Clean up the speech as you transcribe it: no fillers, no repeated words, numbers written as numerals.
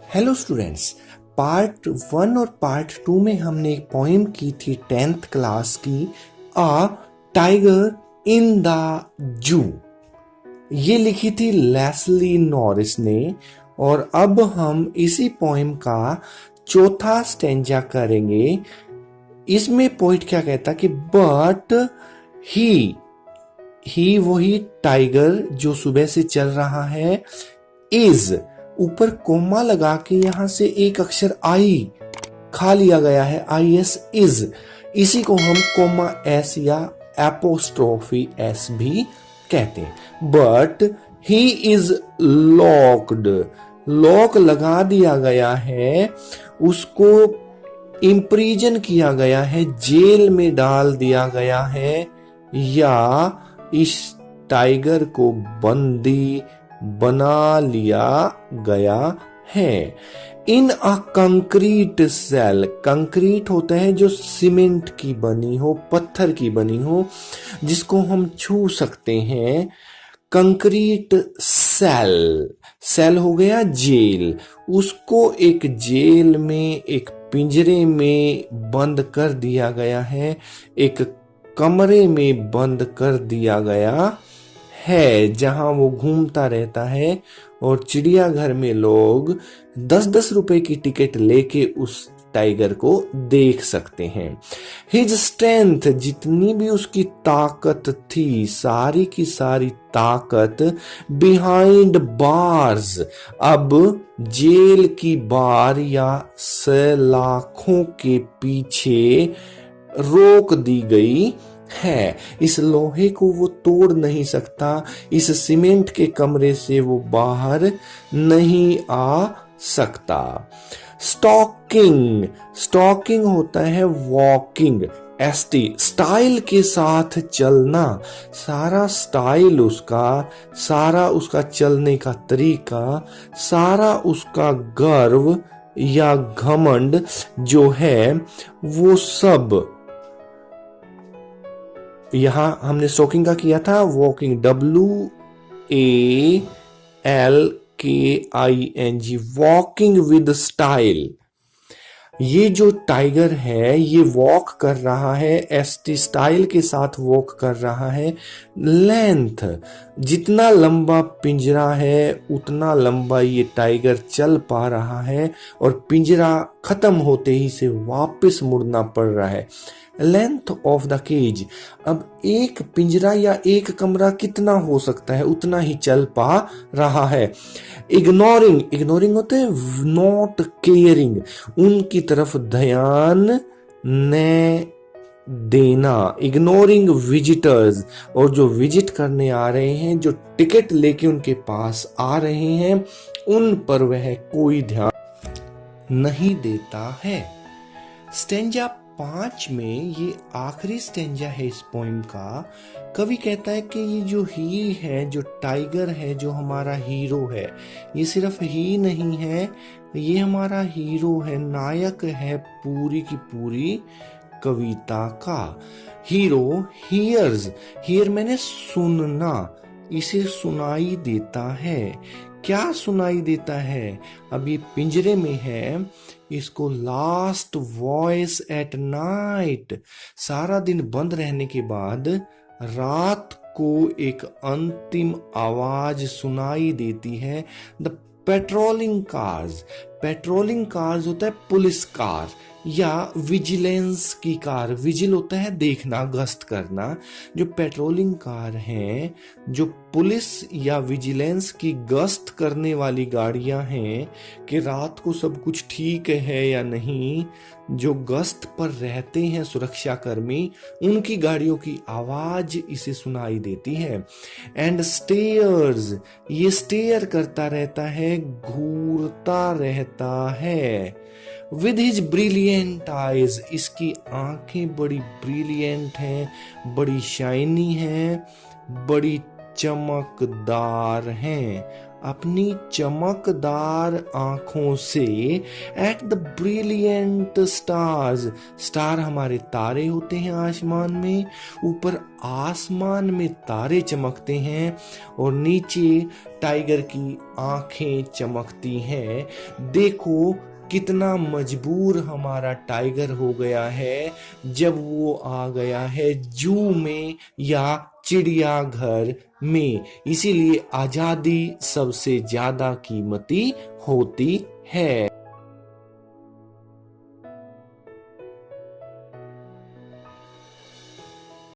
Hello students. Part 1 और part 2 में हमने एक पोइम की थी 10th क्लास की, a tiger in the zoo. ये लिखी थी लेस्ली नॉरिस ने। और अब हम इसी पोइम का चौथा स्टेंजा करेंगे। इसमें पोइट क्या कहता कि बट ही वही टाइगर जो सुबह से चल रहा है, इज ऊपर कोमा लगा के यहां से एक अक्षर आई खा लिया गया है, IS इज। इसी को हम कोमा एस या एपोस्ट्रोफी एस भी कहते हैं। But he is locked, lock लगा दिया गया है, उसको इम्प्रीजन किया गया है, जेल में डाल दिया गया है, या इस टाइगर को बंदी बना लिया गया है। इन अ कंक्रीट सेल, कंक्रीट होता है जो सीमेंट की बनी हो, पत्थर की बनी हो, जिसको हम छू सकते हैं। कंक्रीट सेल, सेल हो गया जेल, उसको एक जेल में, एक पिंजरे में बंद कर दिया गया है, एक कमरे में बंद कर दिया गया है, जहां वो घूमता रहता है। और चिड़ियाघर में लोग 10-10 रुपए की टिकट लेके उस टाइगर को देख सकते हैं। हिज स्ट्रेंथ, जितनी भी उसकी ताकत थी, सारी की सारी ताकत बिहाइंड बार्स, अब जेल की बार या सलाखों के पीछे रोक दी गई है। इस लोहे को वो तोड़ नहीं सकता, इस सीमेंट के कमरे से वो बाहर नहीं आ सकता। स्टॉकिंग, स्टॉकिंग होता है वॉकिंग, ST, स्टाइल के साथ चलना। सारा स्टाइल उसका, सारा उसका चलने का तरीका, सारा उसका गर्व या घमंड जो है, वो सब यहां हमने स्टॉकिंग का किया था। Walking, WALKING, walking with style. ये जो टाइगर है ये वॉक कर रहा है, ST, स्टाइल के साथ वॉक कर रहा है। लेंथ, जितना लंबा पिंजरा है उतना लंबा ये टाइगर चल पा रहा है, और पिंजरा खत्म होते ही से वापस मुड़ना पड़ रहा है। लेंथ ऑफ द केज, अब एक पिंजरा या एक कमरा कितना हो सकता है, उतना ही चल पा रहा है। इग्नोरिंग, इग्नोरिंग होते हैं नॉट केयरिंग, उनकी तरफ ध्यान न देना। इग्नोरिंग विजिटर्स, और जो विजिट करने आ रहे हैं, जो टिकट लेके उनके पास आ रहे हैं, उन पर वह कोई ध्यान नहीं देता है। स्टेंजा 5 में ये आखिरी स्टेंजा है इस पोइम का। कवि कहता है कि ये जो ही है, जो टाइगर है, जो हमारा हीरो है, ये सिर्फ ही नहीं है, ये हमारा हीरो है, नायक है पूरी की पूरी कविता का। हीरो हियर्स, हियर मैंने सुनना, इसे सुनाई देता है। क्या सुनाई देता है? अब ये पिंजरे में है, इसको लास्ट वॉइस एट नाइट, सारा दिन बंद रहने के बाद रात को एक अंतिम आवाज सुनाई देती है। The patrolling cars, patrolling cars होता है पुलिस कार या विजिलेंस की कार। विजिल होता है देखना, गश्त करना। जो पेट्रोलिंग कार हैं, जो पुलिस या विजिलेंस की गश्त करने वाली गाड़ियां हैं कि रात को सब कुछ ठीक है या नहीं, जो गश्त पर रहते हैं सुरक्षा कर्मी, उनकी गाड़ियों की आवाज इसे सुनाई देती है। एंड स्टेयर्स, ये स्टेयर करता रहता है, घूरता रहता है। विद हिज ब्रिलियंट आइज, इसकी आंखें बड़ी ब्रिलियंट हैं, बड़ी शाइनी हैं, बड़ी चमकदार हैं। अपनी चमकदार आंखों से at the brilliant stars. Star हमारे तारे होते हैं आसमान में, ऊपर आसमान में तारे चमकते हैं और नीचे टाइगर की आंखें चमकती हैं। देखो कितना मजबूर हमारा टाइगर हो गया है जब वो आ गया है जू में या चिड़ियाघर में। इसीलिए आजादी सबसे ज्यादा कीमती होती है।